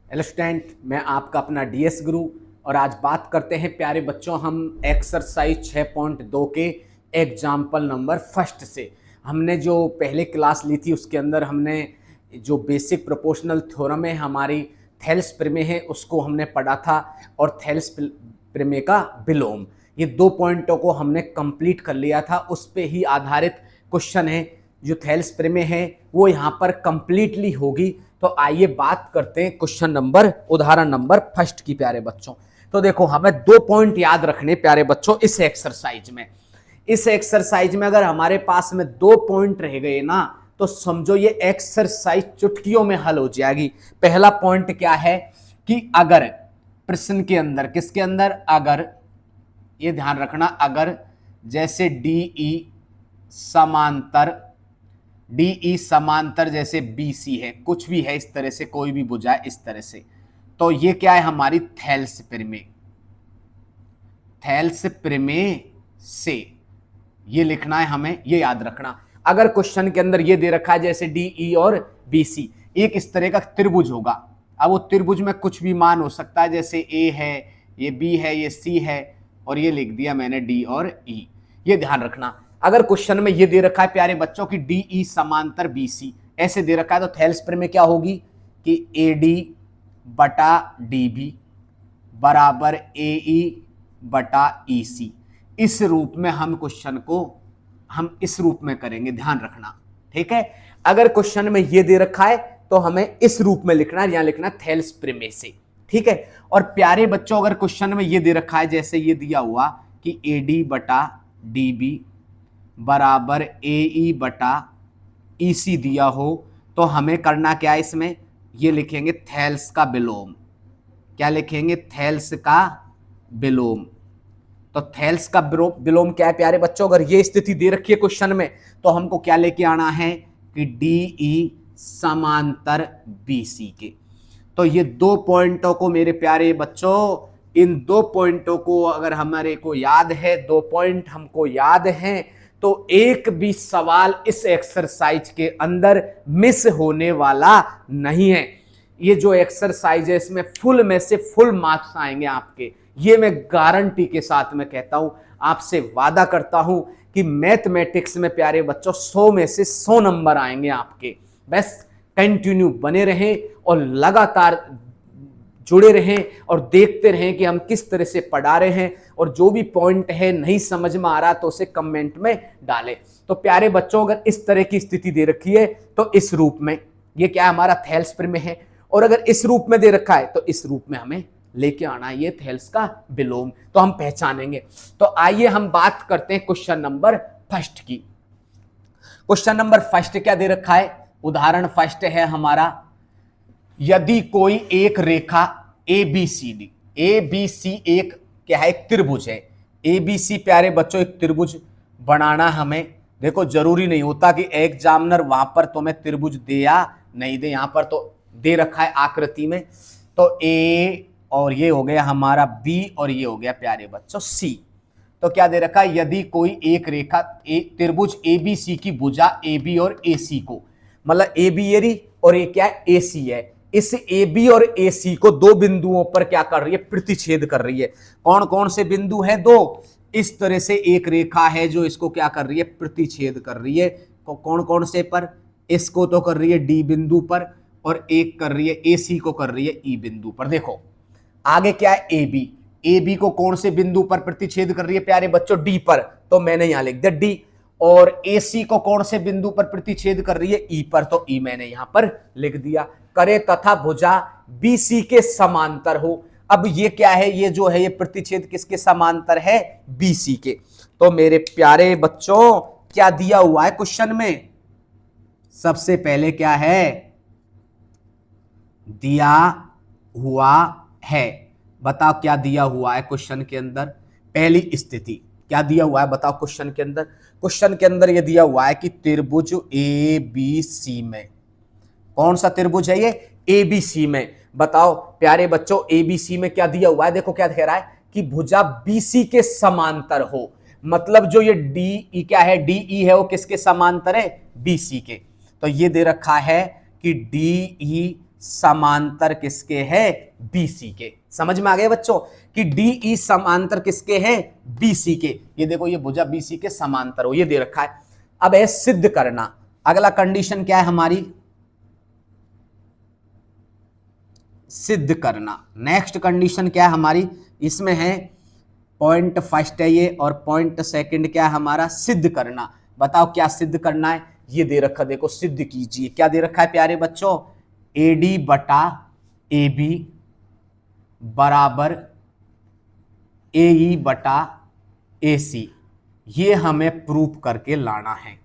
Hello student, मैं आपका अपना डीएस गुरु और आज बात करते हैं प्यारे बच्चों हम एक्सरसाइज 6.2 के एग्जाम्पल नंबर फर्स्ट से। हमने जो पहले क्लास ली थी उसके अंदर हमने जो बेसिक प्रोपोर्शनल थ्योरम है हमारी थेल्स प्रमेय है उसको हमने पढ़ा था और थेल्स प्रमेय का विलोम, ये 2 पॉइंटों को हमने कंप्लीट कर लिया था। उस पे ही आधारित क्वेश्चन है, जो थेल्स प्रमेय है वो यहाँ पर कंप्लीटली होगी। तो आइए बात करते हैं क्वेश्चन नंबर उदाहरण नंबर फर्स्ट की प्यारे बच्चों। तो देखो हमें 2 पॉइंट याद रखने प्यारे बच्चों इस एक्सरसाइज में। इस एक्सरसाइज में अगर हमारे पास में 2 पॉइंट रह गए ना तो समझो ये एक्सरसाइज चुटकियों में हल हो जाएगी। पहला पॉइंट क्या है कि अगर प्रश्न के अंदर, किसके अंदर, अगर, ये ध्यान रखना, अगर जैसे डीई समांतर जैसे बीसी है, कुछ भी है इस तरह से, कोई भी भुजा है इस तरह से, तो ये क्या है हमारी थेल्स प्रमेय। थेल्स प्रमेय से ये लिखना है हमें, ये याद रखना। अगर क्वेश्चन के अंदर ये दे रखा है जैसे डीई और बीसी, एक इस तरह का त्रिभुज होगा। अब वो त्रिभुज में कुछ भी मान हो सकता है, जैसे ए है, ये बी है, ये सी है, और ये लिख दिया मैंने डी और ई। ये ध्यान रखना, अगर क्वेश्चन में ये दे रखा है प्यारे बच्चों की डीई समांतर बीसी ऐसे दे रखा है, तो थेल्स प्रमेय क्या होगी कि एडी बटा डीबी बराबर एई बटा ईसी। इस रूप में हम क्वेश्चन को हम इस रूप में करेंगे, ध्यान रखना, ठीक है। अगर क्वेश्चन में ये दे रखा है तो हमें इस रूप में लिखना है, यहां लिखना थेल्स प्रमेय से, ठीक है। और प्यारे बच्चों अगर क्वेश्चन में ये दे रखा है जैसे ये दिया हुआ कि एडी बटा डीबी बराबर एई बटा ईसी दिया हो, तो हमें करना क्या है, इसमें ये लिखेंगे थेल्स का विलोम। क्या लिखेंगे, थेल्स का विलोम। तो थेल्स का विलोम क्या है प्यारे बच्चों, अगर ये स्थिति दे रखी है क्वेश्चन में तो हमको क्या लेके आना है कि डीई समांतर बीसी के। तो ये 2 पॉइंटों को मेरे प्यारे बच्चों, इन 2 पॉइंटों को अगर हमारे को याद है, 2 पॉइंट हमको याद हैं, तो एक भी सवाल इस एक्सरसाइज के अंदर मिस होने वाला नहीं है। ये जो एक्सरसाइज है इसमें फुल में से फुल मार्क्स आएंगे आपके, ये मैं गारंटी के साथ में कहता हूं, आपसे वादा करता हूं कि मैथमेटिक्स में प्यारे बच्चों 100 में से 100 नंबर आएंगे आपके। बस कंटिन्यू बने रहें और लगातार जुड़े रहें और देखते रहें कि हम किस तरह से पढ़ा रहे हैं, और जो भी पॉइंट है नहीं समझ में आ रहा तो उसे कमेंट में डालें। तो प्यारे बच्चों अगर इस तरह की स्थिति दे रखी है तो इस रूप में, ये क्या है हमारा थेल्स प्रमेय है, और अगर इस रूप में दे रखा है तो इस रूप में हमें लेके आना है ये थेल्स का विलोम, तो हम पहचानेंगे। तो आइए हम बात करते हैं क्वेश्चन नंबर फर्स्ट की। क्वेश्चन नंबर फर्स्ट क्या दे रखा है, उदाहरण फर्स्ट है हमारा, यदि कोई एक रेखा एबीसीडी, एबीसी एक क्या है, एक त्रिभुज है। एबीसी प्यारे बच्चों एक त्रिभुज बनाना हमें, देखो जरूरी नहीं होता कि एग्जामिनर वहां पर तुम्हें त्रिभुज दे या नहीं दे, यहां पर तो दे रखा है आकृति में। तो ए और ये हो गया हमारा बी और ये हो गया प्यारे बच्चों सी। तो क्या दे रखा है, यदि कोई एक रेखा त्रिभुज एबीसी की भुजा एबी और एसी को, मतलब एबी एरी और ये क्या है एसी है, इस एबी और एसी को 2 बिंदुओं पर क्या कर रही है, प्रतिच्छेद कर रही है। कौन कौन से बिंदु हैं, 2। इस तरह से एक रेखा है जो इसको क्या कर रही है, प्रतिच्छेद कर रही है। कौन कौन से पर, इसको तो कर रही है डी बिंदु पर, और एक कर रही है एसी को कर रही है ई बिंदु पर। देखो आगे क्या है, एबी, एबी को कौन से बिंदु पर प्रतिच्छेद कर रही है प्यारे बच्चों, डी पर, तो मैंने यहां लिख दिया डी। और एसी को कौन से बिंदु पर प्रतिच्छेद कर रही है, ई पर, तो ई मैंने यहां पर लिख दिया। करे तथा भुजा बीसी के समांतर हो। अब ये क्या है, ये जो है ये प्रतिच्छेद किसके समांतर है, बीसी के। तो मेरे प्यारे बच्चों क्या दिया हुआ है क्वेश्चन में, सबसे पहले क्या है दिया हुआ है, बताओ क्या दिया हुआ है क्वेश्चन के अंदर। पहली स्थिति क्या दिया हुआ है बताओ क्वेश्चन के अंदर, क्वेश्चन के अंदर यह दिया हुआ है कि त्रिभुज ए बी सी में, कौन सा त्रिभुज है ये, एबीसी में। बताओ प्यारे बच्चों एबीसी में क्या दिया हुआ है, देखो क्या कह रहा है कि भुजा बीसी के समांतर हो, मतलब जो ये डी क्या है, डीई है वो किसके समांतर है, बीसी के। तो ये दे रखा है कि डीई समांतर किसके है? बीसी के। समझ में आ गया बच्चों कि डीई समांतर किसके है? बीसी के। ये देखो ये भुजा बीसी के समांतर हो, ये दे रखा है। अब है सिद्ध करना। अगला कंडीशन क्या है हमारी? सिद्ध करना। नेक्स्ट कंडीशन क्या है हमारी? इसमें है पॉइंट फर्स्ट है ये और पॉइंट सेकंड क्या है हमारा? सिद्ध करना। बताओ क्या सिद्ध करना है? ये दे रखा, देखो सिद्ध कीजिए। क्या दे रखा है प्यारे बच्चों? एडी बटा ए बी बराबर ए बटा ए सी। ये हमें प्रूफ करके लाना है।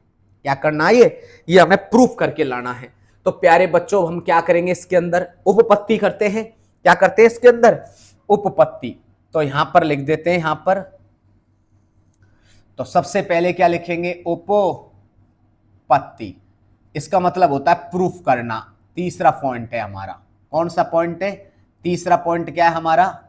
क्या करना है? ये हमें प्रूफ करके लाना है। तो प्यारे बच्चों हम क्या करेंगे इसके अंदर? उपपत्ति करते हैं। क्या करते हैं इसके अंदर? उपपत्ति। तो यहां पर लिख देते हैं, यहां पर तो सबसे पहले क्या लिखेंगे? उपपत्ति। इसका मतलब होता है प्रूफ करना। तीसरा पॉइंट है हमारा। कौन सा पॉइंट है? तीसरा पॉइंट क्या है हमारा?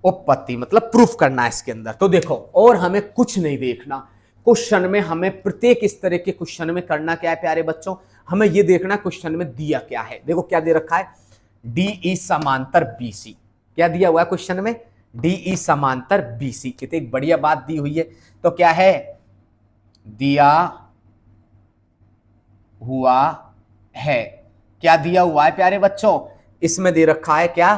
उपपत्ति, मतलब प्रूफ करना है इसके अंदर। तो देखो और हमें कुछ नहीं देखना क्वेश्चन में। हमें प्रत्येक इस तरह के क्वेश्चन में करना क्या है प्यारे बच्चों? हमें यह देखना क्वेश्चन में दिया क्या है। देखो क्या दे रखा है? डीई समांतर बीसी। क्या दिया हुआ है क्वेश्चन में? डीई समांतर बीसी। कितनी एक बढ़िया बात दी हुई है। तो क्या है? दिया हुआ है। क्या दिया हुआ है प्यारे बच्चों? इसमें दे रखा है क्या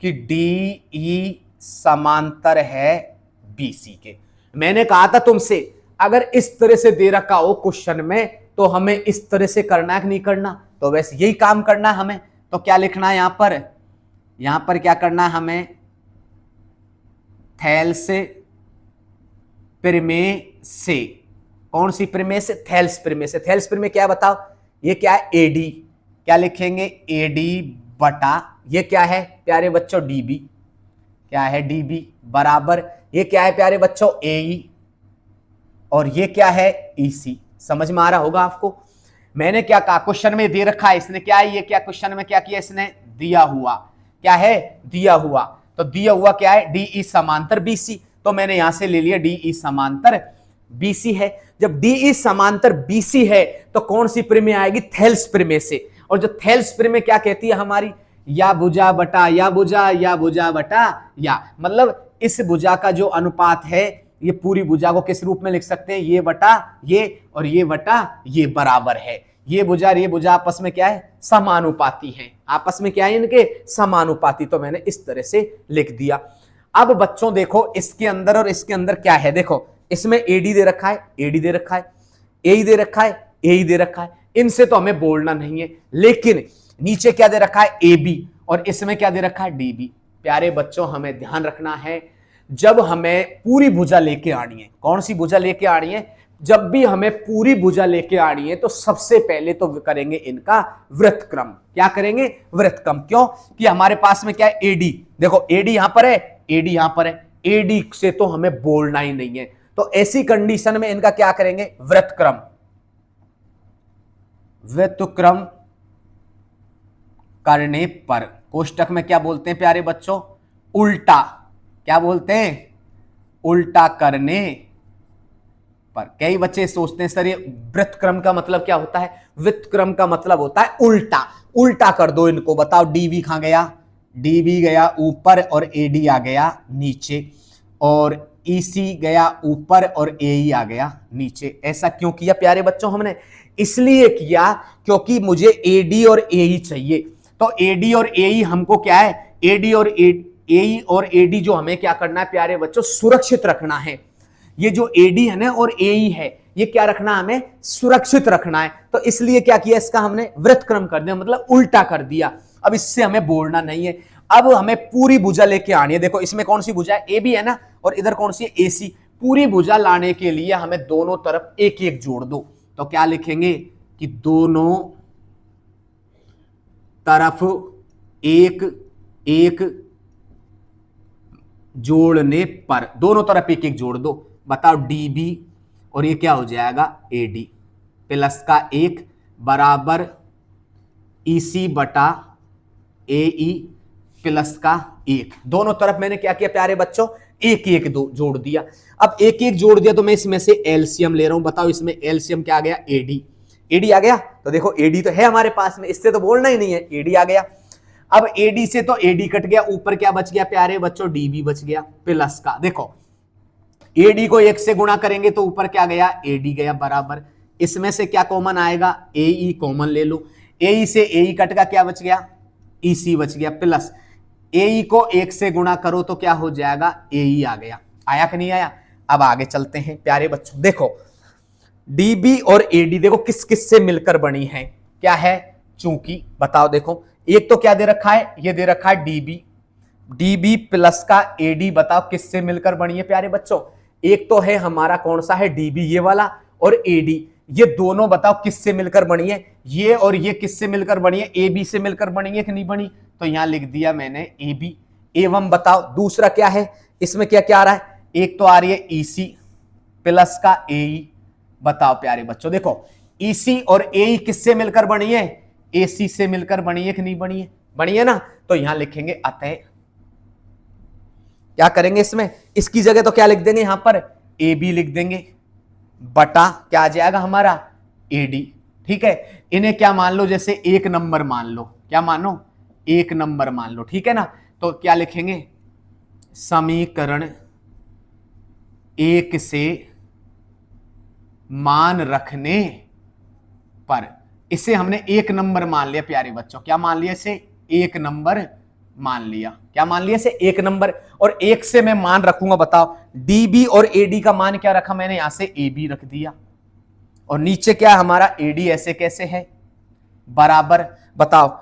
कि डीई समांतर है बीसी के। मैंने कहा था तुमसे अगर इस तरह से दे रखा हो क्वेश्चन में तो हमें इस तरह से करना है कि नहीं करना? तो वैसे यही काम करना है हमें। तो क्या लिखना है यहां पर? यहां पर क्या करना है हमें? थेल्स प्रमेय से। कौन सी प्रमेय से? थेल्स प्रमेय से। थेल्स प्रमेय क्या बताओ? ये क्या है? एडी। क्या लिखेंगे? एडी बटा ये क्या है प्यारे बच्चों? डीबी। क्या है? डीबी बराबर ये क्या है प्यारे बच्चों? एई। और ये क्या है? ईसी। समझ में आ रहा होगा आपको। मैंने क्या कहा? क्वेश्चन में दे रखा है। इसने क्या है? ये क्या क्वेश्चन में क्या किया इसने? दिया हुआ। क्या है? दिया हुआ। तो दिया हुआ क्या है? डीई समांतर बीसी। तो मैंने यहां से ले लिया डीई समांतर बीसी है। जब डीई समांतर बीसी है तो कौन सी प्रमेय आएगी? थेल्स प्रमेय से। और जो थेल्स प्रमेय क्या कहती है हमारी? या भुजा बटा या भुजा, या भुजा बटा या। मतलब इस भुजा का जो अनुपात है, ये पूरी भुजा को किस रूप में लिख सकते हैं? ये बटा ये और ये बटा ये बराबर है। ये भुजा और ये भुजा आपस में क्या है? समानुपाती है। आपस में क्या है इनके? समानुपाती। तो मैंने इस तरह से लिख दिया। अब बच्चों देखो इसके अंदर और इसके अंदर क्या है? देखो इसमें एडी दे रखा है, एडी दे रखा है, एई दे रखा है, एई दे रखा है। इनसे तो हमें बोलना नहीं है। लेकिन नीचे क्या दे रखा है? A B. और इसमें क्या दे रखा है? D B. प्यारे बच्चों हमें ध्यान रखना है जब हमें पूरी भुजा लेके आनी है। कौन सी भुजा लेके आनी है? जब भी हमें पूरी भुजा लेके आनी है तो सबसे पहले तो करेंगे इनका वृत्तक्रम। क्या करेंगे? वृत्तक्रम। क्यों? कि हमारे पास में क्या है? एडी। देखो एडी यहां पर है, एडी यहां पर है। एडी से तो हमें बोलना ही नहीं है। तो ऐसी कंडीशन में इनका क्या करेंगे? वृत्तक्रम। वृत्तक्रम करने पर कोष्टक में क्या बोलते हैं प्यारे बच्चों? उल्टा। क्या बोलते हैं? उल्टा करने पर। कई बच्चे सोचते हैं सर ये वृत्तक्रम का मतलब क्या होता है? वृत्तक्रम का मतलब होता है उल्टा। उल्टा कर दो इनको। बताओ डीबी कहां गया? डीबी गया ऊपर और एडी आ गया नीचे, और ईसी गया ऊपर और एई आ गया नीचे। ऐसा क्यों किया प्यारे बच्चों? हमने इसलिए किया क्योंकि मुझे एडी और एई चाहिए। तो एडी और एई हमको क्या है? एडी और एई और एडी जो हमें क्या करना है प्यारे बच्चों? सुरक्षित रखना है। ये जो एडी है ना और एई है, ये क्या रखना? हमें सुरक्षित रखना है। तो इसलिए क्या किया? इसका हमने वृत्तक्रम कर दिया, मतलब उल्टा कर दिया। अब इससे हमें बोलना नहीं है। अब हमें पूरी भुजा लेके आनी है। देखो इसमें कौन सी भुजा है? ए बी है ना, और इधर कौन सी है? ए सी। पूरी भुजा लाने के लिए हमें दोनों तरफ एक एक जोड़ दो। तो क्या लिखेंगे कि दोनों तरफ एक एक जोड़ने पर, दोनों तरफ एक एक जोड़ दो। बताओ डीबी और ये क्या हो जाएगा? एडी प्लस का एक बराबर ईसी बटा एई प्लस का एक। दोनों तरफ मैंने क्या किया प्यारे बच्चों? एक एक दो जोड़ दिया। अब एक एक जोड़ दिया तो मैं इसमें से एलसीएम ले रहा हूं। बताओ इसमें एलसीएम क्या आ गया? एडी। एडी आ गया। तो देखो एडी तो है हमारे पास में, इससे तो बोलना ही नहीं है, एडी आ गया। अब एडी से तो एडी कट गया, ऊपर क्या बच गया प्यारे बच्चों, डीबी बच गया प्लस का। देखो एडी को 1 से गुणा करेंगे तो ऊपर क्या गया, एडी गया बराबर, इसमें से क्या कॉमन आएगा, एई कॉमन ले लो, एई से एई कट का क्या बच गया, ईसी बच गया प्लस एई को 1 से गुणा करो तो क्या हो जाएगा, एई आ गया। आया कि नहीं आया। अब आगे चलते हैं प्यारे बच्चों। देखो डीबी और एडी देखो किस किस से मिलकर बनी है, क्या है, चूंकि बताओ देखो, एक तो क्या दे रखा है, ये दे रखा है डीबी, डीबी प्लस का एडी, बताओ किससे मिलकर बनी है प्यारे बच्चों, एक तो है हमारा कौन सा है, डीबी ये वाला, और एडी, ये दोनों बताओ किससे मिलकर बनी है, ये और ये किससे मिलकर बनी है, ए बी से मिलकर बनी है कि नहीं बनी, तो यहां लिख दिया मैंने ए बी। एवं बताओ दूसरा क्या है, इसमें क्या क्या आ रहा है, एक तो आ रही है ईसी प्लस का एई, बताओ प्यारे बच्चों देखो ईसी और एई किससे मिलकर बनी है, एसी से मिलकर बनी है कि नहीं बनी है, बनी है ना। तो यहां लिखेंगे अतः, क्या करेंगे इसमें, इसकी जगह तो क्या लिख देंगे यहां पर, ए बी लिख देंगे बटा क्या आ जाएगा हमारा, एडी। ठीक है, इन्हें क्या मान लो, जैसे 1 नंबर मान लो, क्या मानो, 1 नंबर मान लो, ठीक है ना। तो क्या लिखेंगे, समीकरण 1 से मान रखने पर, इसे हमने 1 नंबर मान लिया प्यारे बच्चों, क्या मान लिया इसे, 1 नंबर मान लिया, क्या मान लिया इसे, 1 नंबर, और 1 से मैं मान रखूंगा, बताओ डीबी और एडी का मान क्या रखा मैंने, यहां से एबी रख दिया, और नीचे क्या हमारा एडी ऐसे कैसे है बराबर, बताओ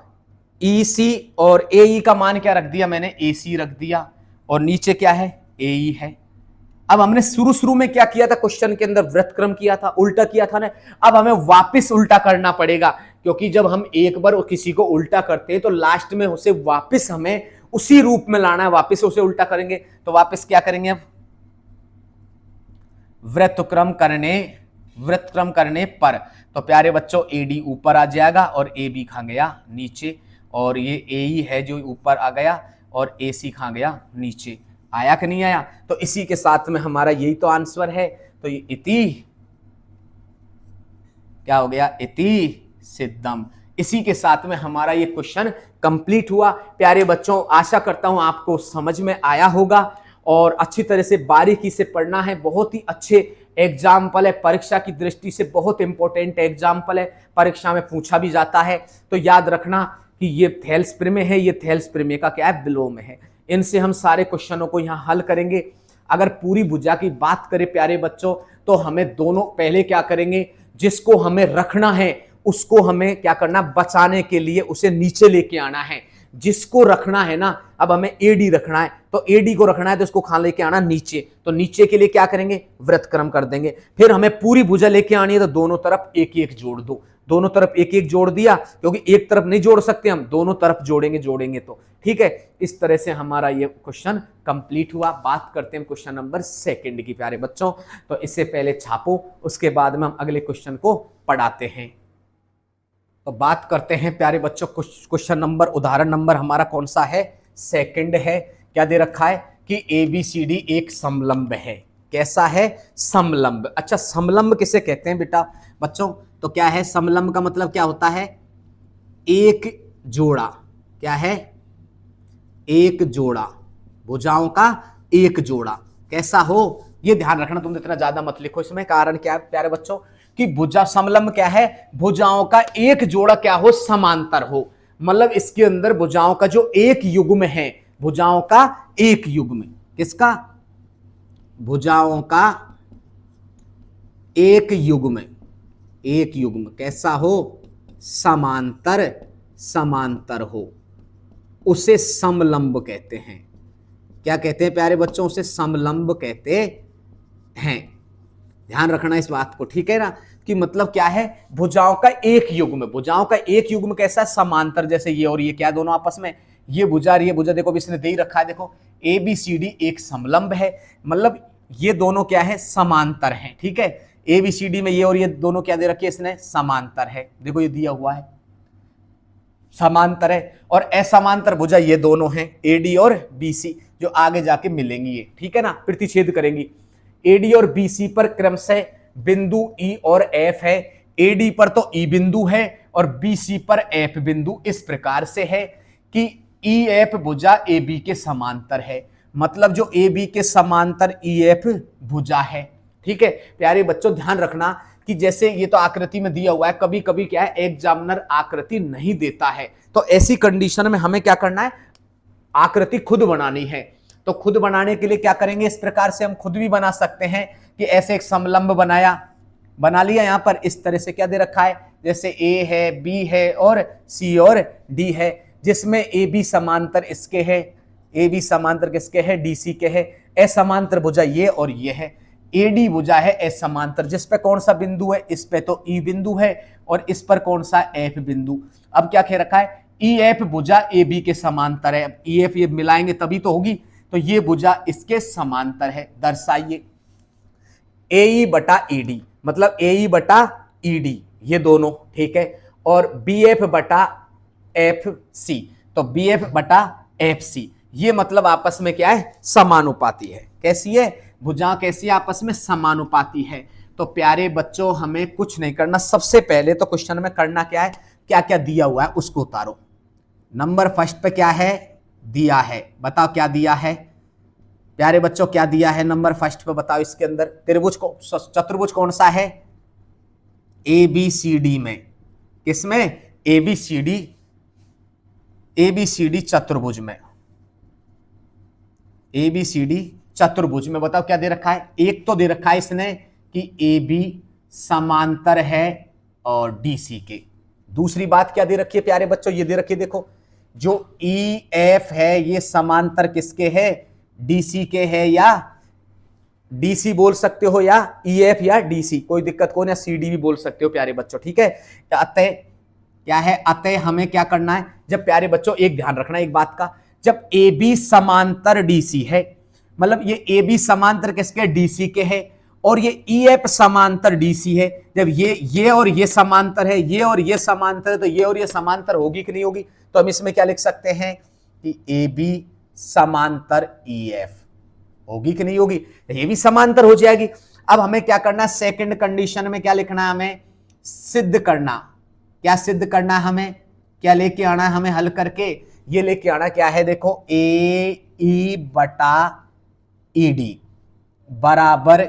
ईसी और एई का मान क्या रख दिया मैंने, एसी रख दिया, और नीचे क्या है, एई है। अब हमने शुरू में क्या किया था, क्वेश्चन के अंदर व्रतक्रम किया था, उल्टा किया था ना, अब हमें वापस उल्टा करना पड़ेगा, क्योंकि जब हम एक बार किसी को उल्टा करते हैं तो लास्ट में उसे वापस हमें उसी रूप में लाना है, वापस उसे उल्टा करेंगे। तो वापस क्या करेंगे, अब व्रतक्रम करने पर, तो प्यारे बच्चों एडी ऊपर आ जाएगा और ए बी खा गया नीचे, और ये एई है जो ऊपर आ गया, और एसी खा गया नीचे। आया कि नहीं आया। तो इसी के साथ में हमारा यही तो आंसर है। तो ये इति क्या हो गया, इति सिद्धम। इसी के साथ में हमारा ये क्वेश्चन कंप्लीट हुआ। प्यारे बच्चों आशा करता हूं आपको समझ में आया होगा, और अच्छी तरह से बारीकी से पढ़ना है। बहुत ही अच्छे एग्जाम्पल है, परीक्षा की दृष्टि से बहुत इंपॉर्टेंट एग्जाम्पल है, परीक्षा में पूछा भी जाता है। तो याद रखना कि ये थेल्स प्रमेय है, ये थेल्स प्रमेय का क्या है, विलोम है। इनसे हम सारे क्वेश्चनों को यहां हल करेंगे। अगर पूरी भुजा की बात करें प्यारे बच्चों, तो हमें दोनों पहले क्या करेंगे, जिसको हमें रखना है उसको हमें क्या करना, बचाने के लिए उसे नीचे लेके आना है। जिसको रखना है ना, अब हमें एडी रखना है, तो एडी को रखना है तो उसको खान लेके आना नीचे, तो नीचे के लिए क्या करेंगे, व्रतक्रम कर देंगे। फिर हमें पूरी भुजा लेके आनी है, तो दोनों तरफ एक एक जोड़ दो, दोनों तरफ एक एक जोड़ दिया, क्योंकि एक तरफ नहीं जोड़ सकते हम, दोनों तरफ जोड़ेंगे तो ठीक है। इस तरह से हमारा ये क्वेश्चन कंप्लीट हुआ। बात करते हैं क्वेश्चन नंबर 2 की प्यारे बच्चों। तो इससे पहले छापो, उसके बाद में हम अगले क्वेश्चन को पढ़ाते हैं। तो बात करते हैं प्यारे बच्चों, क्वेश्चन नंबर, उदाहरण नंबर हमारा कौन सा है, 2 है। क्या दे रखा है कि ABCD एक समलंब है। कैसा है, समलंब। अच्छा, समलंब किसे कहते हैं बेटा बच्चों, तो क्या है, समलंब का मतलब क्या होता है, एक जोड़ा। क्या है, एक जोड़ा, भुजाओं का एक जोड़ा कैसा हो, ये ध्यान रखना। तुम इतना ज्यादा मत लिखो इसमें, कारण क्या है प्यारे बच्चों कि भुजा समलंब क्या है, भुजाओं का एक जोड़ा क्या हो, समांतर हो। मतलब इसके अंदर भुजाओं का जो एक युग्म है, भुजाओं का एक युग्म, किसका, भुजाओं का एक युग्म, एक युग्म कैसा हो, समांतर, समांतर हो, उसे समलंब कहते हैं। क्या कहते हैं प्यारे बच्चों, उसे समलंब कहते हैं। ध्यान रखना इस बात को, ठीक है ना, कि मतलब क्या है, भुजाओं का एक युग्म, भुजाओं का एक युग्म कैसा, समांतर। जैसे ये और ये क्या दोनों आपस में, ये भुजा और ये भुजा, देखो इसने दे ही रखा है, देखो ABCD एक समलंब है, मतलब ये दोनों क्या है, समांतर है। ठीक है, ABCD में ये और ये दोनों क्या दे रखी है इसने, समांतर है। देखो ये दिया हुआ है, समांतर है। और असमांतर भुजा ये दोनों हैं, AD और BC, जो आगे जाके मिलेंगी ये, ठीक है ना, प्रतिच्छेद करेंगी। AD और BC पर क्रमशः बिंदु E और F है। AD पर तो E बिंदु है और BC पर F बिंदु। इस प्रकार से है कि EF भुजा AB के समांतर है, मतलब जो AB के समांतर EF भुजा है। ठीक है प्यारे बच्चों, ध्यान रखना कि जैसे ये तो आकृति में दिया हुआ है, कभी कभी क्या है एग्जामिनर आकृति नहीं देता है, तो ऐसी कंडीशन में हमें क्या करना है, आकृति खुद बनानी है। तो खुद बनाने के लिए क्या करेंगे, इस प्रकार से हम खुद भी बना सकते हैं कि ऐसे एक समलंब बना लिया। यहां पर इस तरह से क्या दे रखा है, जैसे A है, B है और C और D है, जिसमें AB समांतर इसके है, AB समांतर किसके है, DC के है। असमांतर भुजा ये और ये है, AD भुजा है असमांतर, जिस पे कौन सा बिंदु है, इस पे तो E बिंदु है और इस पर कौन सा F बिंदु। अब क्या कह रखा है, EF भुजा AB के समांतर है। EF ये मिलाएंगे तभी तो होगी, तो ये भुजा इसके समांतर है। दर्शाइए AE बटा ED, मतलब AE बटा ED ये दोनों, ठीक है, और BF बटा FC, तो BF बटा FC ये मतलब आपस में क्या है, समानुपाती है। कैसी है भुजा, कैसी आपस में समानुपाती है। तो प्यारे बच्चों हमें कुछ नहीं करना, सबसे पहले तो क्वेश्चन में करना क्या है, क्या क्या दिया हुआ है उसको उतारो। नंबर फर्स्ट पे क्या है दिया है, बताओ क्या दिया है प्यारे बच्चों, क्या दिया है नंबर फर्स्ट पे बताओ। इसके अंदर त्रिभुज को चतुर्भुज कौन सा है, ABCD में, किसमें, ABCD चतुर्भुज में, ABCD चतुर्भुज में। बताओ क्या दे रखा है, एक तो दे रखा है इसने कि AB समांतर है और DC के। दूसरी बात क्या दे रखी है प्यारे बच्चों, ये दे रखी है देखो, जो EF है ये समांतर किसके है, DC के है, या DC बोल सकते हो या EF या DC, कोई दिक्कत कौन है, CD भी बोल सकते हो प्यारे बच्चों। ठीक है, अतः क्या है, अतः हमें क्या करना है, जब प्यारे बच्चों एक ध्यान रखना एक बात का, जब AB समांतर DC है, मतलब ये AB समांतर किसके, DC के है, और ये EF समांतर DC है, जब ये और ये समांतर है, ये और ये समांतर है, तो ये और ये समांतर होगी कि नहीं होगी। तो हम इसमें क्या लिख सकते हैं कि AB समांतर EF होगी कि नहीं होगी, ये भी समांतर हो जाएगी। अब हमें क्या करना है, सेकंड कंडीशन में क्या लिखना है, हमें सिद्ध करना, क्या सिद्ध करना है, हमें क्या लेके आना है, हमें हल करके ये लेके आना क्या है, देखो AE बटा ED बराबर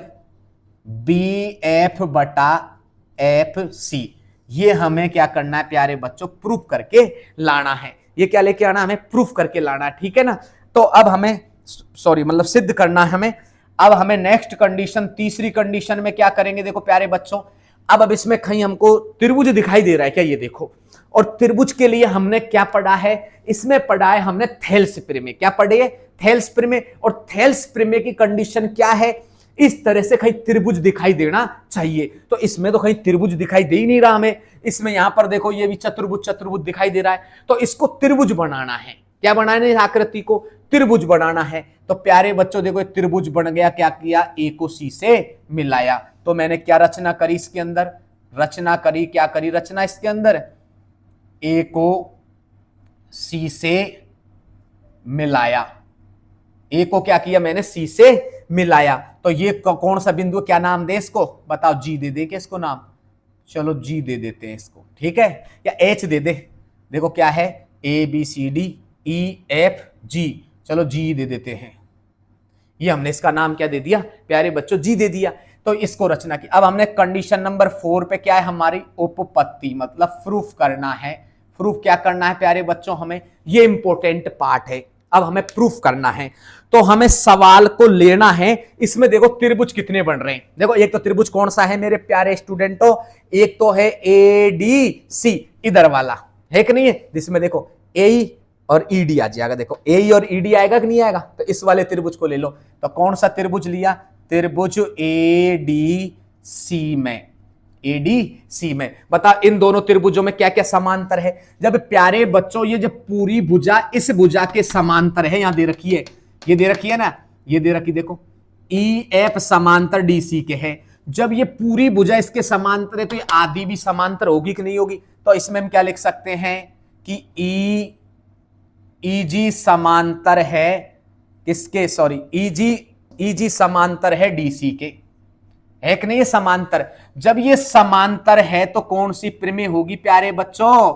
BF बटा FC, ये हमें क्या करना है प्यारे बच्चों, प्रूफ करके लाना है। ये क्या लेके आना, हमें प्रूफ करके लाना है, ठीक है ना। तो अब हमें मतलब सिद्ध करना है हमें। अब हमें नेक्स्ट कंडीशन, तीसरी कंडीशन में क्या करेंगे, देखो प्यारे बच्चों, अब इसमें कहीं हमको त्रिभुज दिखाई दे रहा है क्या, ये देखो, और त्रिभुज के लिए हमने क्या पढ़ा है, इसमें पढ़ा है हमने थेल्स प्रमेय। क्या पढ़े, थेल्स प्रमेय। और थेल्स प्रमेय की कंडीशन क्या है, इस तरह से कहीं त्रिभुज दिखाई देना चाहिए, तो इसमें तो कहीं त्रिभुज दिखाई दे ही नहीं रहा हमें। इसमें यहां पर देखो ये भी चतुर्भुज दिखाई दे रहा है, तो इसको त्रिभुज बनाना है। क्या बनाना है, आकृति को त्रिभुज बनाना है। तो प्यारे बच्चों देखो त्रिभुज बन गया, क्या किया, A को C से मिलाया। तो मैंने क्या रचना करी इसके अंदर, रचना करी, क्या करी रचना इसके अंदर, A को C से मिलाया, A को क्या किया मैंने, C से मिलाया। तो ये कौन सा बिंदु, क्या नाम दे इसको, बताओ, G दे दे क्या इसको नाम, चलो G दे देते हैं इसको, ठीक है, या H दे दे, देखो क्या है ABCDEFG, चलो G दे देते हैं। ये हमने इसका नाम क्या दे दिया प्यारे बच्चों, G दे दिया। तो इसको रचना की। अब हमने कंडीशन नंबर 4 पे क्या है, हमारी उपपत्ति, मतलब प्रूफ करना है। प्रूफ क्या करना है प्यारे बच्चों, हमें ये इंपॉर्टेंट पार्ट है। अब हमें प्रूफ करना है, तो हमें सवाल को लेना है। इसमें देखो त्रिभुज कितने बन रहे हैं, देखो एक तो त्रिभुज कौन सा है मेरे प्यारे स्टूडेंटों, एक तो है ADC इधर वाला है कि नहीं है, जिसमें देखो AE और ED आ जाएगा, देखो AE और ED आएगा कि नहीं आएगा, तो इस वाले त्रिभुज को ले लो। तो कौन सा त्रिभुज लिया, त्रिभुज ADC में, ADC में। बता इन दोनों त्रिभुजों में क्या क्या समांतर है। जब प्यारे बच्चों ये जब पूरी भुजा इस भुजा के समांतर है, यहां दे रखी है, ये दे रखी है ना, ये दे रखी देखो EF समांतर DC के है। जब ये पूरी भुजा इसके समांतर है, तो ये आदि भी समांतर होगी कि नहीं होगी। तो इसमें हम क्या लिख सकते हैं कि EG समांतर है किसके, सॉरी EG समांतर है DC के, है कि नहीं, ये समांतर। जब ये समांतर है तो कौन सी प्रमेय होगी प्यारे बच्चों?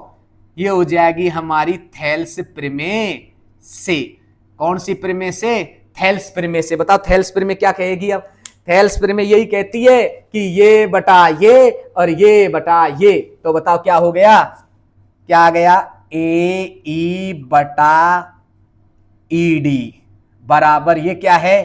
ये हो जाएगी हमारी थेल्स प्रमेय से। कौन सी प्रमेय से? थेल्स प्रमेय से। बताओ थेल्स प्रमेय क्या कहेगी? अब थेल्स प्रमेय यही कहती है कि ये बटा ये और ये बटा ये, तो बताओ क्या हो गया? क्या आ गया? ए ई बटा ई डी बराबर ये क्या है?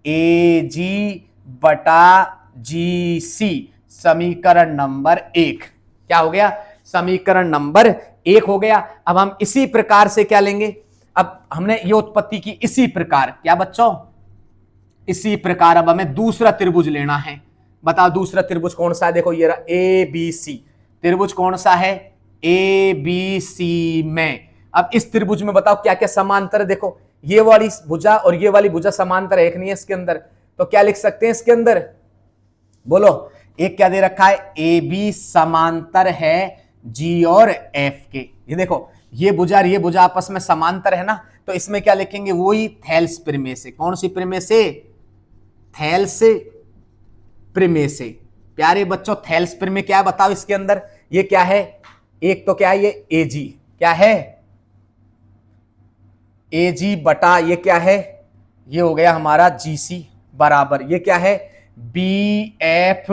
ए जी बटा जी सी। समीकरण नंबर 1 क्या हो गया? समीकरण नंबर 1 हो गया। अब हम इसी प्रकार से क्या लेंगे? अब हमने ये उत्पत्ति की इसी प्रकार, क्या बच्चों? इसी प्रकार अब हमें दूसरा त्रिभुज लेना है। बताओ दूसरा त्रिभुज कौन सा है? देखो ये रहा ए बी सी। त्रिभुज कौन सा है? ए बी सी में। अब इस त्रिभुज में बताओ क्या क्या समांतर है? देखो ये वाली भुजा और ये वाली भुजा समांतर है, एक नहीं है इसके अंदर, तो क्या लिख सकते हैं इसके अंदर? बोलो। एक क्या दे रखा है? ए बी समांतर है जी और एफ के। ये देखो ये भुजा और ये भुजा आपस में समांतर है ना, तो इसमें क्या लिखेंगे? वही थेल्स प्रमेय से। कौन सी प्रमेय से? थेल्स प्रमेय से। प्यारे बच्चों थेल्स प्रमेय क्या है बताओ इसके अंदर? ये क्या है? एक तो क्या है ये ए जी, क्या है? ए जी बटा ये क्या है? ये हो गया हमारा जी सी बराबर ये क्या है? बी एफ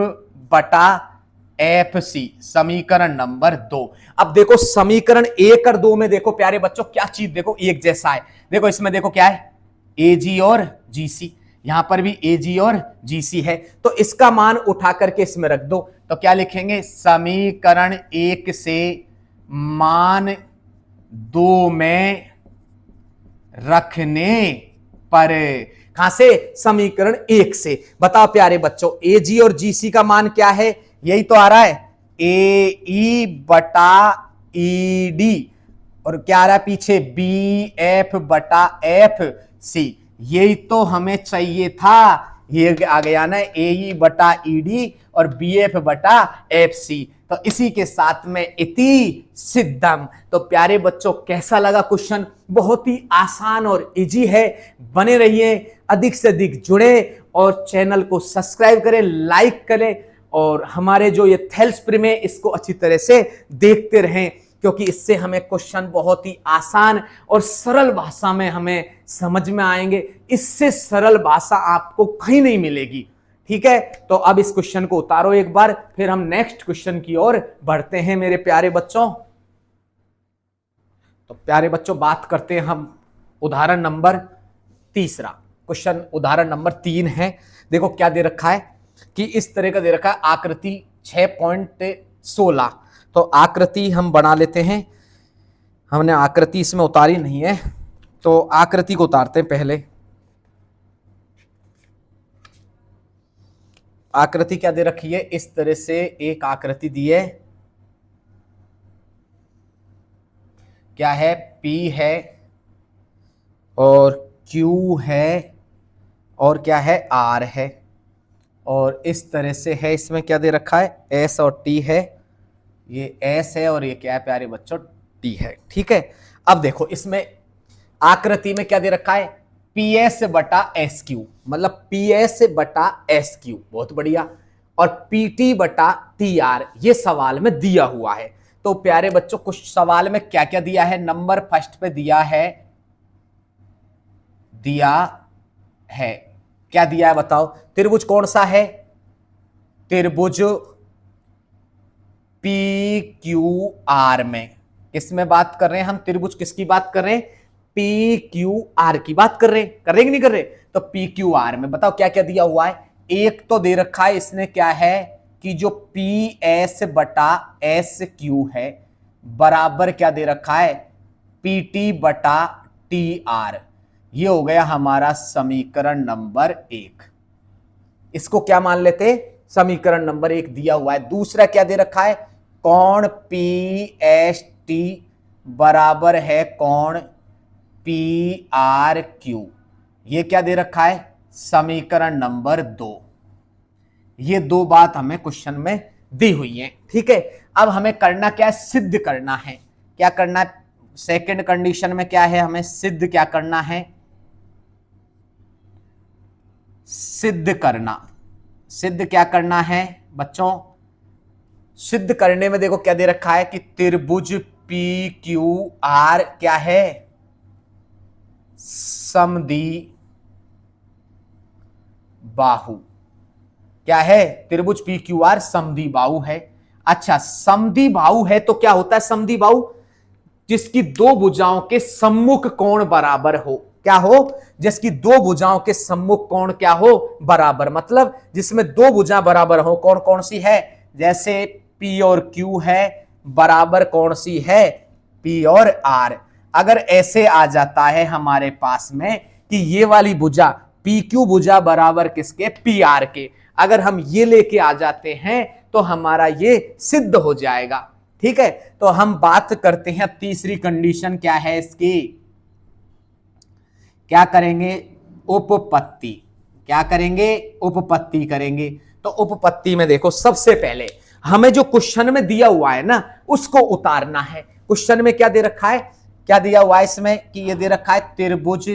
बटा एफ सी। समीकरण नंबर 2। अब देखो समीकरण 1 और 2 में देखो प्यारे बच्चों क्या चीज देखो एक जैसा है। देखो इसमें देखो क्या है? ए जी और जी सी। यहां पर भी ए जी और जी सी है, तो इसका मान उठा करके इसमें रख दो। तो क्या लिखेंगे? समीकरण 1 से मान 2 में रखने पर। कहां से? समीकरण 1 से। बताओ प्यारे बच्चों ए जी और जी सी का मान क्या है? यही तो आ रहा है ए ई बटा ई डी, और क्या आ रहा है पीछे? बी एफ बटा एफ सी। यही तो हमें चाहिए था। ये आ गया ना ए ई बटा ई डी और बी एफ बटा एफ सी। तो इसी के साथ में इति सिद्धम। तो प्यारे बच्चों कैसा लगा क्वेश्चन? बहुत ही आसान और इजी है। बने रहिए, अधिक से अधिक जुड़े और चैनल को सब्सक्राइब करें, लाइक करें और हमारे जो ये थेल्स प्रमेय इसको अच्छी तरह से देखते रहें, क्योंकि इससे हमें क्वेश्चन बहुत ही आसान और सरल भाषा में हमें समझ में आएंगे। इससे सरल भाषा आपको कहीं नहीं मिलेगी। ठीक है, तो अब इस क्वेश्चन को उतारो एक बार, फिर हम नेक्स्ट क्वेश्चन की ओर बढ़ते हैं मेरे प्यारे बच्चों। तो प्यारे बच्चों बात करते हैं हम उदाहरण नंबर 3। क्वेश्चन उदाहरण नंबर 3 है। देखो क्या दे रखा है कि इस तरह का दे रखा है आकृति 6.16। तो आकृति हम बना लेते हैं। हमने आकृति इसमें उतारी नहीं है, तो आकृति को उतारते हैं पहले। आकृति क्या दे रखी है? इस तरह से एक आकृति दी है। क्या है? P है और Q है और क्या है? R है, और इस तरह से है। इसमें क्या दे रखा है? S और T है। ये S है और ये क्या है प्यारे बच्चों? T है। ठीक है, अब देखो इसमें आकृति में क्या दे रखा है? PS बटा SQ, मतलब PS बटा SQ। बहुत बढ़िया। और PT बटा TR ये सवाल में दिया हुआ है। तो प्यारे बच्चों कुछ सवाल में क्या क्या दिया है? नंबर फर्स्ट पे दिया है क्या दिया है बताओ? त्रिभुज कौन सा है? त्रिभुज PQR में। किसमें बात कर रहे हैं हम? त्रिभुज किसकी बात कर रहे हैं? PQR की बात कर रहे हैं। कर रहे कि नहीं कर रहे? तो PQR में बताओ क्या क्या दिया हुआ है? एक तो दे रखा है इसने क्या है कि जो PS बटा SQ है बराबर क्या दे रखा है? PT बटा TR। ये हो गया हमारा समीकरण नंबर 1। इसको क्या मान लेते? समीकरण नंबर 1 दिया हुआ है। दूसरा क्या दे रखा है? कोण PST बराबर है कोण PRQ। ये क्या दे रखा है? समीकरण नंबर 2। ये दो बात हमें क्वेश्चन में दी हुई है। ठीक है, अब हमें करना क्या है? सिद्ध करना है। क्या करना है? सेकंड कंडीशन में क्या है? हमें सिद्ध क्या करना है? सिद्ध करना। सिद्ध क्या करना है बच्चों सिद्ध करने में देखो क्या दे रखा है कि त्रिभुज पी क्यू आर क्या है, समद्विबाहु। क्या है, त्रिभुज पी क्यू आर समद्विबाहु है। अच्छा, समद्विबाहु है तो क्या होता है समद्विबाहु, जिसकी दो भुजाओं के सम्मुख कोण बराबर हो। क्या हो, जिसकी दो भुजाओं के सम्मुख कोण क्या हो, बराबर। मतलब जिसमें दो भुजा बराबर हो। कौन कौन सी है, जैसे P और Q है, बराबर कौन सी है, P और R। अगर ऐसे आ जाता है हमारे पास में कि ये वाली भुजा PQ भुजा बराबर किसके, PR के, अगर हम ये लेके आ जाते हैं तो हमारा ये सिद्ध हो जाएगा। ठीक है, तो हम बात करते हैं तीसरी कंडीशन क्या है इसकी, क्या करेंगे, उपपत्ति। क्या करेंगे, उपपत्ति करेंगे। तो उपपत्ति में देखो सबसे पहले हमें जो क्वेश्चन में दिया हुआ है ना उसको उतारना है। क्वेश्चन में क्या दे रखा है, क्या दिया हुआ है इसमें कि ये दे रखा है त्रिभुज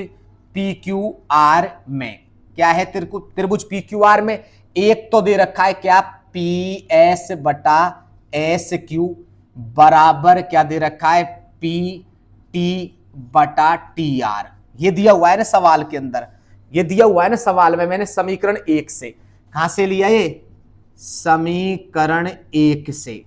पी क्यू आर में, क्या है त्रिभुज पी क्यू आर में एक तो दे रखा है क्या, पी एस बटा एस क्यू बराबर क्या दे रखा है, पी टी बटा टी आर। ये दिया हुआ है ना सवाल के अंदर, ये दिया हुआ है ना सवाल में। मैंने समीकरण 1 से, कहां से लिया ये, समीकरण 1 से,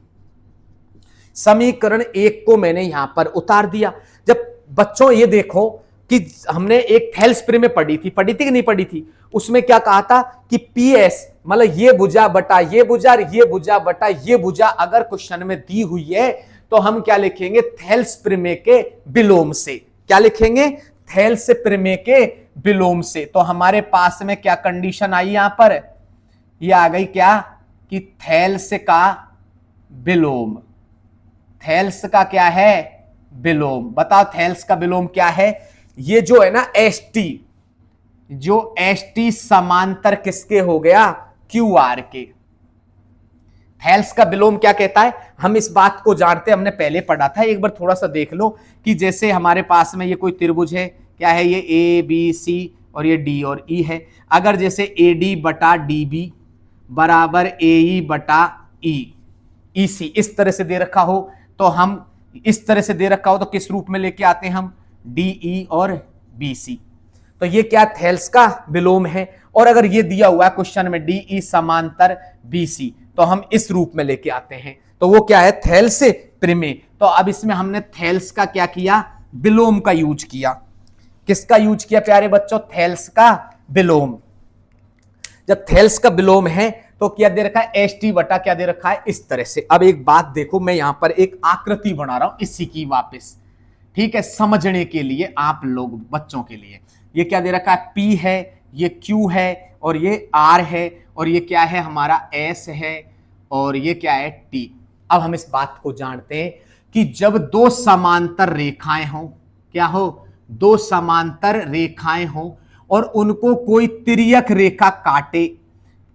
समीकरण 1 को मैंने यहां पर उतार दिया। जब बच्चों ये देखो कि हमने एक थेल्स प्री में पढ़ी थी कि नहीं पढ़ी थी, उसमें क्या कहा था कि पी एस मतलब ये भुजा बटा ये भुजा, ये भुजा बटा ये भुजा अगर क्वेश्चन में दी हुई है तो हम क्या लिखेंगे, थेल्स प्रमेय के विलोम से। क्या लिखेंगे, थेल्स प्रमेय के विलोम से। तो हमारे पास में क्या कंडीशन आई यहां पर, ये आ गई क्या कि थेल्स का विलोम, थेल्स का क्या है, विलोम। बताओ थेल्स का विलोम क्या है, ये जो है ना एस टी, जो एस टी समांतर किसके हो गया, क्यू आर के। थेल्स का विलोम क्या कहता है, हम इस बात को जानते हैं, हमने पहले पढ़ा था, एक बार थोड़ा सा देख लो कि जैसे हमारे पास में ये कोई त्रिभुज है, क्या है ये ए बी सी और ये डी और ई है। अगर जैसे ए डी बटा डी बी बराबर ए ई बटा ई सी इस तरह से दे रखा हो, तो हम इस तरह से दे रखा हो तो किस रूप में लेके आते हैं हम, डी ई और बी सी। तो ये क्या थेल्स का विलोम है। और अगर ये दिया हुआ है क्वेश्चन में डी ई समांतर बी सी तो हम इस रूप में लेके आते हैं, तो वो क्या है, थेल्स प्रमेय। तो अब इसमें हमने थेल्स का क्या किया, विलोम का यूज किया। किसका यूज किया प्यारे बच्चों, थेल्स का विलोम। जब थेल्स का विलोम है तो क्या दे रखा है, एस टी बटा क्या दे रखा है, इस तरह से। अब एक बात देखो, मैं यहां पर एक आकृति बना रहा हूं इसी की वापस, ठीक है, समझने के लिए आप लोग बच्चों के लिए। ये क्या दे रखा है, P है, ये Q है और ये R है और ये क्या है हमारा S है और ये क्या है T। अब हम इस बात को जानते हैं कि जब दो समांतर रेखाएं हों, क्या हो, दो समांतर रेखाएं हों और उनको कोई तिर्यक रेखा काटे,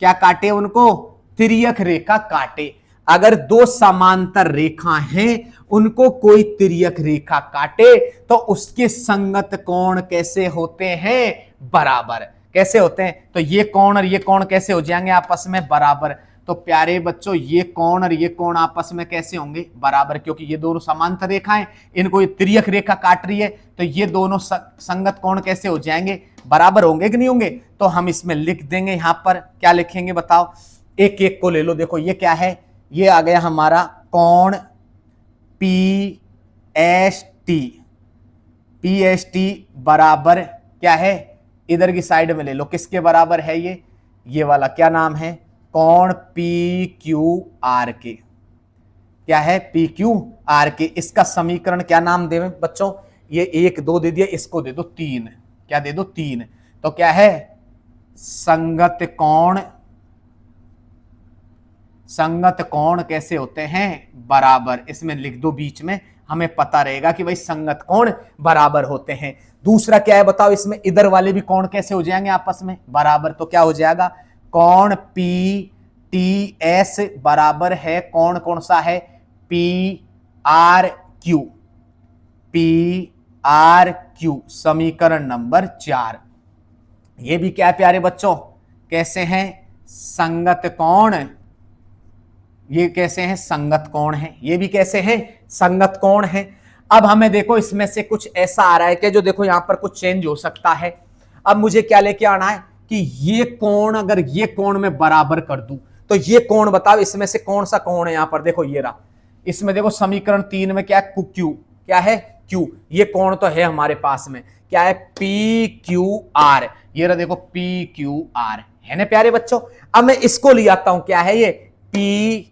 क्या काटे उनको, तिर्यक रेखा काटे। अगर दो समांतर रेखा हैं उनको कोई तिर्यक रेखा काटे तो उसके संगत कोण कैसे होते हैं, बराबर। कैसे होते हैं, तो ये कोण और ये कोण कैसे हो जाएंगे आपस में, बराबर। तो प्यारे बच्चों ये कोण और ये कोण आपस में कैसे होंगे, बराबर, क्योंकि ये दोनों समांतर रेखाएं, इनको ये तिर्यक रेखा काट रही है, तो ये दोनों संगत कोण कैसे हो जाएंगे, बराबर होंगे कि नहीं होंगे। तो हम इसमें लिख देंगे, यहां पर क्या लिखेंगे बताओ, एक एक को ले लो। देखो ये क्या है, ये आ गया हमारा कोण पी एस टी बराबर क्या है, इधर की साइड में ले लो, किसके बराबर है ये वाला क्या नाम है, कोण पी क्यू आर के। क्या है, पी क्यू आर के। इसका समीकरण क्या नाम दे बच्चों, ये 1 2 दे दिया, इसको दे दो 3। क्या दे दो 3। तो क्या है, संगत कोण कैसे होते हैं, बराबर। इसमें लिख दो बीच में, हमें पता रहेगा कि भाई संगत कोण बराबर होते हैं। दूसरा क्या है बताओ, इसमें इधर वाले भी कोण कैसे हो जाएंगे आपस में, बराबर। तो क्या हो जाएगा, कोण पी टी एस बराबर है कोण कौन सा है, पी आर क्यू, समीकरण नंबर 4। ये भी क्या है प्यारे बच्चों, कैसे हैं, संगत कोण ये कैसे हैं, संगत कोण है, ये भी कैसे हैं, संगत कोण है। अब हमें देखो इसमें से कुछ ऐसा आ रहा है कि जो देखो यहां पर कुछ चेंज हो सकता है। अब मुझे क्या लेके आना है कि ये कोण अगर ये कोण में बराबर कर दूं तो ये कोण बताओ इसमें से कौन सा कोण है। यहां पर देखो ये रहा, इसमें देखो समीकरण 3 में क्या है, क्यू, क्या है, क्यू। ये कोण तो है हमारे पास में, क्या है, पी क्यू आर। ये रहा देखो पी क्यू आर, है ना प्यारे बच्चों। अब मैं इसको ले आता हूं, क्या है ये, पी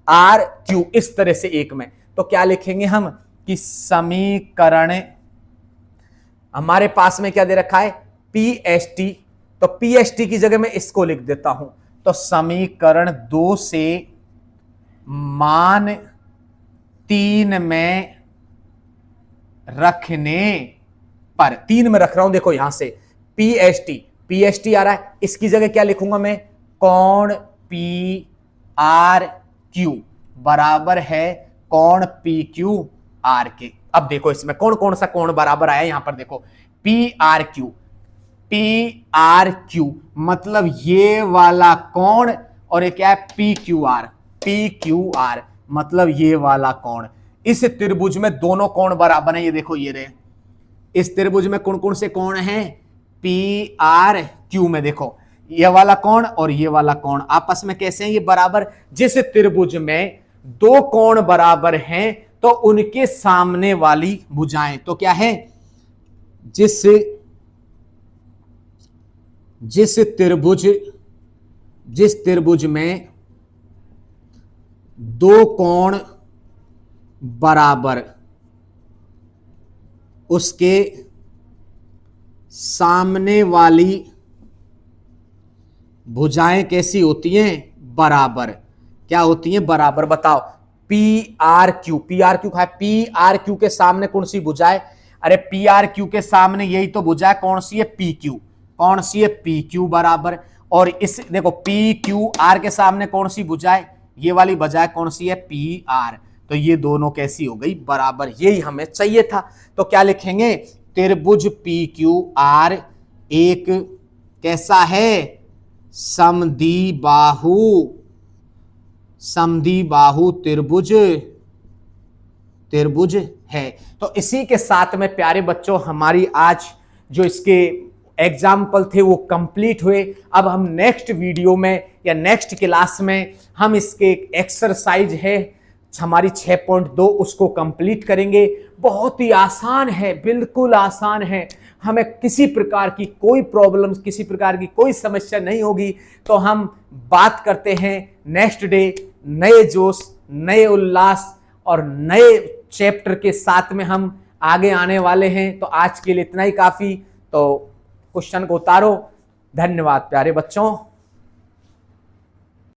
आर क्यू, इस तरह से एक में। तो क्या लिखेंगे हम कि समीकरण, हमारे पास में क्या दे रखा है, पी एस टी। तो पी एस टी की जगह मैं इसको लिख देता हूं। तो समीकरण 2 से मान 3 में रखने पर, 3 में रख रहा हूं, देखो यहां से पी एस टी आ रहा है, इसकी जगह क्या लिखूंगा मैं, कोण पी आर क्यू बराबर है कोण पी क्यू आर के। अब देखो इसमें कौन कौन सा कोण बराबर आया, यहां पर देखो पी आर क्यू मतलब ये वाला कोण, और ये क्या है, पी क्यू आर मतलब ये वाला कोण। इस त्रिभुज में दोनों कोण बराबर हैं, ये देखो ये रहे। इस त्रिभुज में कौन कौन से कोण हैं, पी आर क्यू में देखो ये वाला कोण और ये वाला कोण आपस में कैसे हैं, ये बराबर। जिस त्रिभुज में दो कोण बराबर हैं तो उनके सामने वाली भुजाएं, तो क्या है, जिस त्रिभुज में दो कोण बराबर, उसके सामने वाली भुजाएं कैसी होती हैं, बराबर। क्या होती हैं, बराबर। बताओ पी आर क्यू का है, पी आर क्यू के सामने कौन सी भुजाएं, अरे पी आर क्यू के सामने यही तो भुजाएं, कौन सी है, पी क्यू, कौन सी है, पी क्यू बराबर। और इस देखो पी क्यू आर के सामने कौन सी भुजाएं, ये वाली भुजाएं कौन सी है, पी आर। तो ये दोनों कैसी हो गई, बराबर। यही हमें चाहिए था। तो क्या लिखेंगे, त्रिभुज पी क्यू आर एक कैसा है, समद्विबाहु त्रिभुज है। तो इसी के साथ में प्यारे बच्चों हमारी आज जो इसके एग्जाम्पल थे वो कंप्लीट हुए। अब हम नेक्स्ट वीडियो में या नेक्स्ट क्लास में हम इसके एक्सरसाइज है हमारी 6.2 उसको कंप्लीट करेंगे। बहुत ही आसान है, बिल्कुल आसान है। हमें किसी प्रकार की कोई प्रॉब्लम, किसी प्रकार की कोई समस्या नहीं होगी। तो हम बात करते हैं नेक्स्ट डे नए जोश, नए उल्लास और नए चैप्टर के साथ में हम आगे आने वाले हैं। तो आज के लिए इतना ही काफी। तो क्वेश्चन को उतारो। धन्यवाद प्यारे बच्चों।